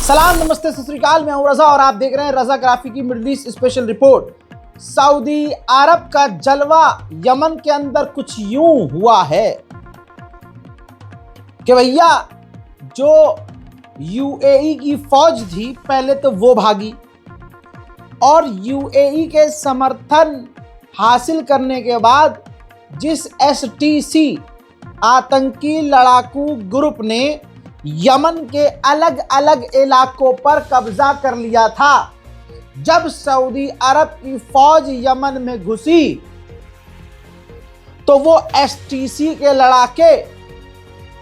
सलाम, नमस्ते, सत श्री अकाल। मैं हूं रजा और आप देख रहे हैं रजा ग्राफी की Middle East special report. Saudi Arab का जलवा यमन के अंदर कुछ यूं हुआ है कि भैया जो यूएई की फौज थी पहले तो वो भागी और यूएई के समर्थन हासिल करने के बाद जिस एसटीसी आतंकी लड़ाकू ग्रुप ने यमन के अलग अलग इलाकों पर कब्जा कर लिया था, जब सऊदी अरब की फौज यमन में घुसी तो वो एसटीसी के लड़ाके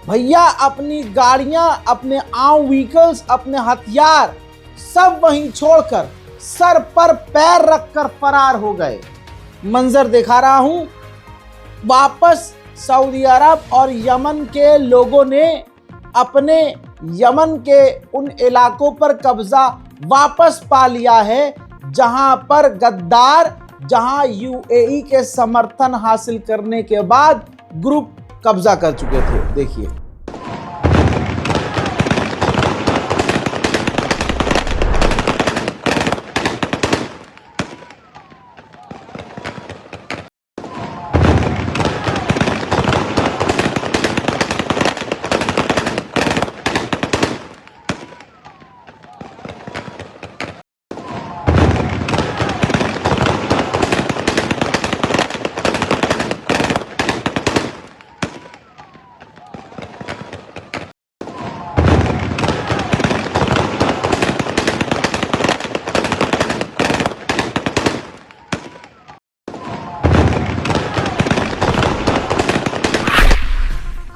भैया अपनी गाड़ियां, अपने आर्म व्हीकल्स, अपने हथियार सब वहीं छोड़कर सर पर पैर रखकर फरार हो गए। मंजर दिखा रहा हूं। वापस सऊदी अरब और यमन के लोगों ने अपने यमन के उन इलाकों पर कब्जा वापस पा लिया है जहां पर गद्दार, जहां यूएई के समर्थन हासिल करने के बाद ग्रुप कब्जा कर चुके थे। देखिए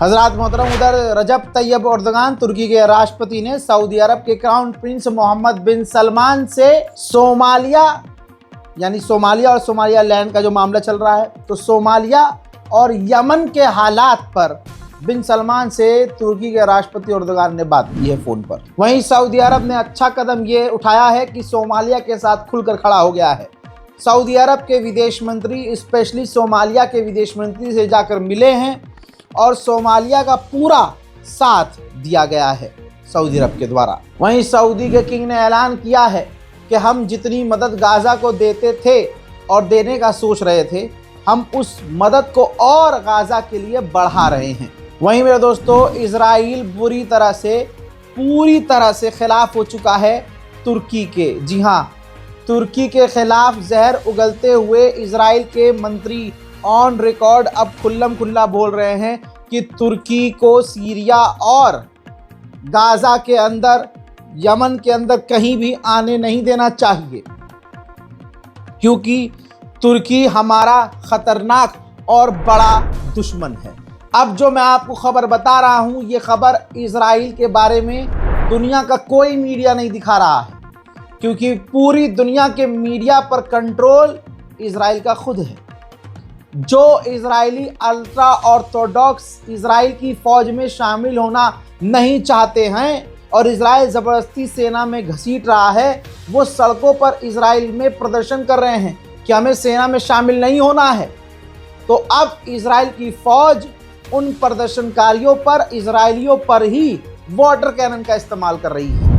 हजरात मोहतरम, उधर रजब तैयब एर्दोगान तुर्की के राष्ट्रपति ने सऊदी अरब के क्राउन प्रिंस मोहम्मद बिन सलमान से सोमालिया यानी सोमालिया और सोमालिया लैंड का जो मामला चल रहा है, तो सोमालिया और यमन के हालात पर बिन सलमान से तुर्की के राष्ट्रपति एर्दोगान ने बात की है फोन पर। वहीं सऊदी अरब ने अच्छा कदम ये उठाया है कि सोमालिया के साथ खुलकर खड़ा हो गया है। सऊदी अरब के विदेश मंत्री स्पेशली सोमालिया के विदेश मंत्री से जाकर मिले हैं और सोमालिया का पूरा साथ दिया गया है सऊदी अरब के द्वारा। वहीं सऊदी के किंग ने ऐलान किया है कि हम जितनी मदद गाजा को देते थे और देने का सोच रहे थे, हम उस मदद को और गाजा के लिए बढ़ा रहे हैं। वहीं मेरे दोस्तों, इजराइल पूरी तरह से खिलाफ हो चुका है तुर्की के। जी हाँ, तुर्की के खिलाफ जहर उगलते हुए इजराइल के मंत्री ऑन रिकॉर्ड अब खुल्लम खुल्ला बोल रहे हैं कि तुर्की को सीरिया और गाजा के अंदर, यमन के अंदर कहीं भी आने नहीं देना चाहिए, क्योंकि तुर्की हमारा खतरनाक और बड़ा दुश्मन है। अब जो मैं आपको खबर बता रहा हूं, ये खबर इजराइल के बारे में दुनिया का कोई मीडिया नहीं दिखा रहा है, क्योंकि पूरी दुनिया के मीडिया पर कंट्रोल इजराइल का खुद है। जो इजरायली अल्ट्रा ऑर्थोडॉक्स इजराइल की फौज में शामिल होना नहीं चाहते हैं और इजराइल ज़बरदस्ती सेना में घसीट रहा है, वो सड़कों पर इजराइल में प्रदर्शन कर रहे हैं कि हमें सेना में शामिल नहीं होना है। तो अब इजराइल की फौज उन प्रदर्शनकारियों पर, इजरायलियों पर ही वाटर कैनन का इस्तेमाल कर रही है।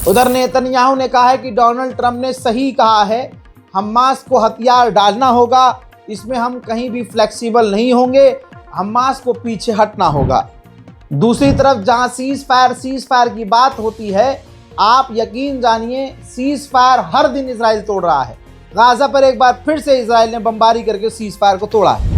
उधर नेतन्याहू ने कहा है कि डोनाल्ड ट्रंप ने सही कहा है, हमास को हथियार डालना होगा, इसमें हम कहीं भी फ्लेक्सिबल नहीं होंगे, हमास को पीछे हटना होगा। दूसरी तरफ जहां सीज फायर की बात होती है, आप यकीन जानिए सीज फायर हर दिन इजराइल तोड़ रहा है। गाजा पर एक बार फिर से इजराइल ने बमबारी करके सीज फायर को तोड़ा है।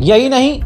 यही नहीं,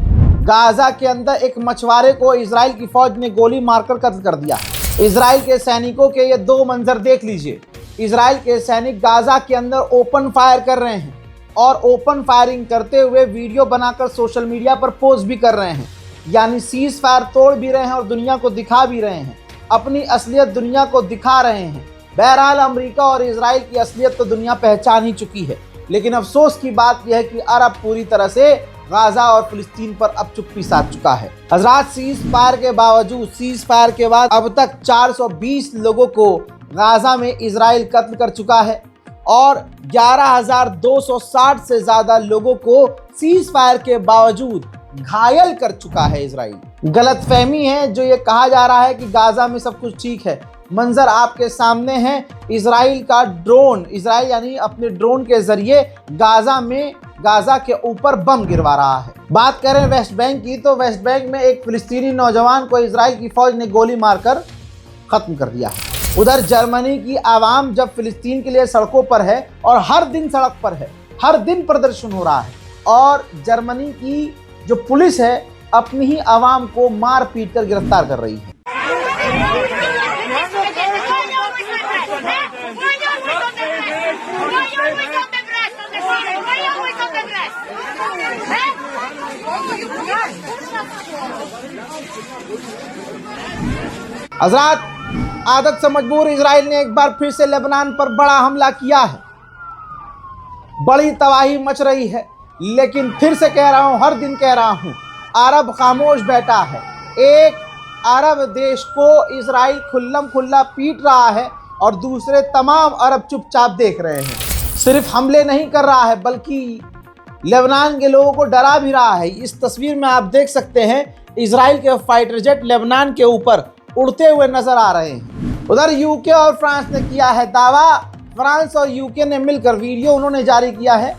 गाजा के अंदर एक मछुआरे को इजराइल की फौज ने गोली मारकर कत्ल कर दिया। इजराइल के सैनिकों के ये दो मंजर देख लीजिए। इजराइल के सैनिक गाजा के अंदर ओपन फायर कर रहे हैं और ओपन फायरिंग करते हुए वीडियो बनाकर सोशल मीडिया पर पोस्ट भी कर रहे हैं, यानी सीज फायर तोड़ भी रहे हैं और दुनिया को दिखा भी रहे हैं, अपनी असलियत दुनिया को दिखा रहे हैं। बहरहाल अमेरिका और इजराइल की असलियत तो दुनिया पहचान ही चुकी है, लेकिन अफसोस की बात यह है कि अरब पूरी तरह से गाजा और फिलिस्तीन पर अब चुप्पी साध चुका है। हजरात, सीज फायर के बावजूद, सीज फायर के बाद अब तक 420 लोगों को गाजा में इजराइल कत्ल कर चुका है और 11,260 से ज्यादा लोगों को सीज फायर के बावजूद घायल कर चुका है इजराइल। गलतफहमी है जो ये कहा जा रहा है कि गाजा में सब कुछ ठीक है। मंजर आपके सामने है, इजराइल का ड्रोन, इजराइल यानी अपने ड्रोन के जरिए गाजा के ऊपर बम गिरवा रहा है। बात करें वेस्ट बैंक की, तो वेस्ट बैंक में एक फिलिस्तीनी नौजवान को इजराइल की फौज ने गोली मारकर खत्म कर दिया है। उधर जर्मनी की आवाम जब फिलिस्तीन के लिए सड़कों पर है और हर दिन सड़क पर है, हर दिन प्रदर्शन हो रहा है और जर्मनी की जो पुलिस है अपनी ही आवाम को मार पीट कर गिरफ्तार कर रही है। हजरात, आदत से मजबूर इजराइल ने एक बार फिर से लेबनान पर बड़ा हमला किया है। बड़ी तबाही मच रही है, लेकिन फिर से कह रहा हूं, हर दिन कह रहा हूं, अरब खामोश बैठा है। एक अरब देश को इजराइल खुल्लम खुल्ला पीट रहा है और दूसरे तमाम अरब चुपचाप देख रहे हैं। सिर्फ हमले नहीं कर रहा है बल्कि लेबनान के लोगों को डरा भी रहा है। इस तस्वीर में आप देख सकते हैं इजराइल के फाइटर जेट लेबनान के ऊपर उड़ते हुए नजर आ रहे हैं। उधर यूके और फ्रांस ने किया है दावा। फ्रांस और यूके ने मिलकर वीडियो उन्होंने जारी किया है।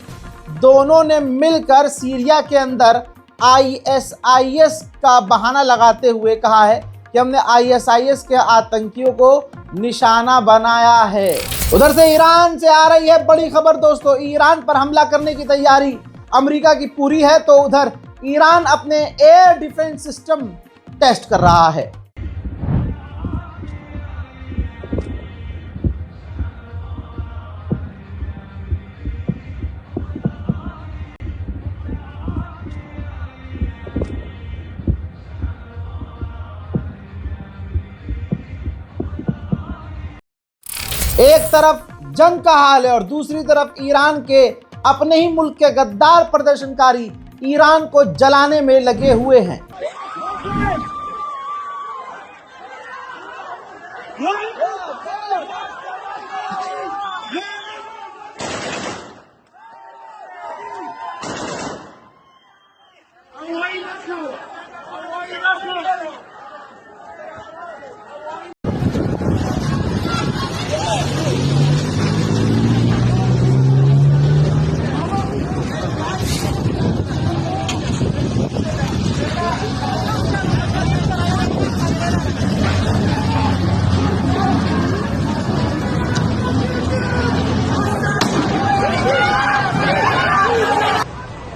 दोनों ने मिलकर सीरिया के अंदर ISIS का बहाना लगाते हुए कहा है कि हमने ISIS के आतंकियों को निशाना बनाया है। उधर से ईरान से आ रही है बड़ी खबर दोस्तों। ईरान पर हमला करने की तैयारी अमेरिका की पूरी है, तो उधर ईरान अपने एयर डिफेंस सिस्टम टेस्ट कर रहा है। एक तरफ जंग का हाल है और दूसरी तरफ ईरान के अपने ही मुल्क के गद्दार प्रदर्शनकारी ईरान को जलाने में लगे हुए हैं।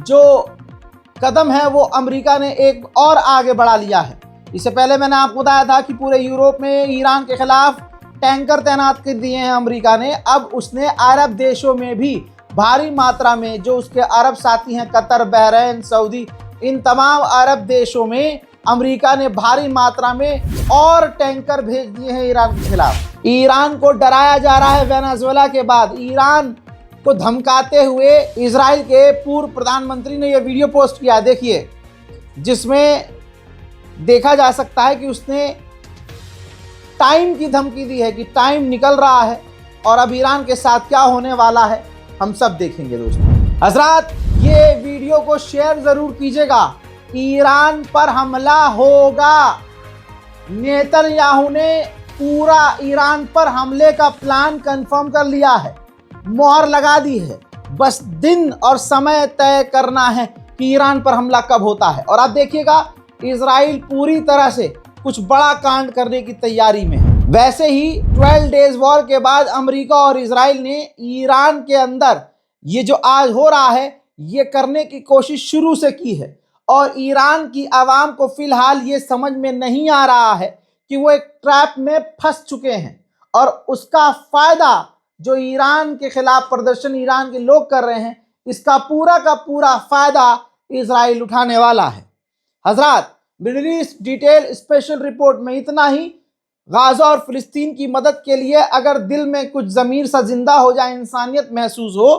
जो कदम है वो अमेरिका ने एक और आगे बढ़ा लिया है। इससे पहले मैंने आपको बताया था कि पूरे यूरोप में ईरान के खिलाफ टैंकर तैनात कर दिए हैं अमेरिका ने। अब उसने अरब देशों में भी भारी मात्रा में, जो उसके अरब साथी हैं कतर, बहरीन, सऊदी, इन तमाम अरब देशों में अमेरिका ने भारी मात्रा में और टैंकर भेज दिए हैं ईरान के खिलाफ। ईरान को डराया जा रहा है। वेनेजुएला के बाद ईरान को धमकाते हुए इजराइल के पूर्व प्रधानमंत्री ने यह वीडियो पोस्ट किया, देखिए, जिसमें देखा जा सकता है कि उसने टाइम की धमकी दी है कि टाइम निकल रहा है और अब ईरान के साथ क्या होने वाला है हम सब देखेंगे दोस्तों। हजरात, ये वीडियो को शेयर जरूर कीजिएगा। ईरान पर हमला होगा। नेतन्याहू ने पूरा ईरान पर हमले का प्लान कंफर्म कर लिया है, मोहर लगा दी है। बस दिन और समय तय करना है कि ईरान पर हमला कब होता है। और आप देखिएगा इजराइल पूरी तरह से कुछ बड़ा कांड करने की तैयारी में है। वैसे ही 12 डेज वॉर के बाद अमेरिका और इजराइल ने ईरान के अंदर ये जो आज हो रहा है ये करने की कोशिश शुरू से की है। और ईरान की आवाम को फिलहाल ये समझ में नहीं आ रहा है कि वो एक ट्रैप में फंस चुके हैं और उसका फायदा जो ईरान के खिलाफ प्रदर्शन ईरान के लोग कर रहे हैं, इसका पूरा का पूरा फायदा इजराइल उठाने वाला है। हजरात, middle east detail special report में इतना ही। गाजा और फिलिस्तीन की मदद के लिए अगर दिल में कुछ ज़मीर सा जिंदा हो जाए, इंसानियत महसूस हो,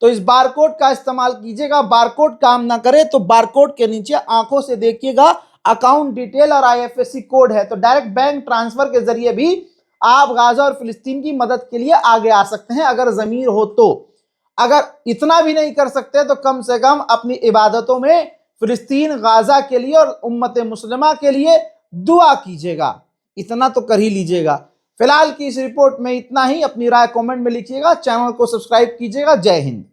तो इस बारकोड का इस्तेमाल कीजिएगा। बारकोड काम ना करे तो बारकोड के नीचे आंखों से देखिएगा अकाउंट डिटेल और IFSC कोड है, तो डायरेक्ट बैंक ट्रांसफर के जरिए भी आप गाजा और फिलिस्तीन की मदद के लिए आगे आ सकते हैं अगर ज़मीर हो तो। अगर इतना भी नहीं कर सकते तो कम से कम अपनी इबादतों में फिलिस्तीन, गाजा के लिए और उम्मत मुस्लिमा के लिए दुआ कीजिएगा। इतना तो कर ही लीजिएगा। फिलहाल की इस रिपोर्ट में इतना ही। अपनी राय कमेंट में लिखिएगा, चैनल को सब्सक्राइब कीजिएगा। जय हिंद।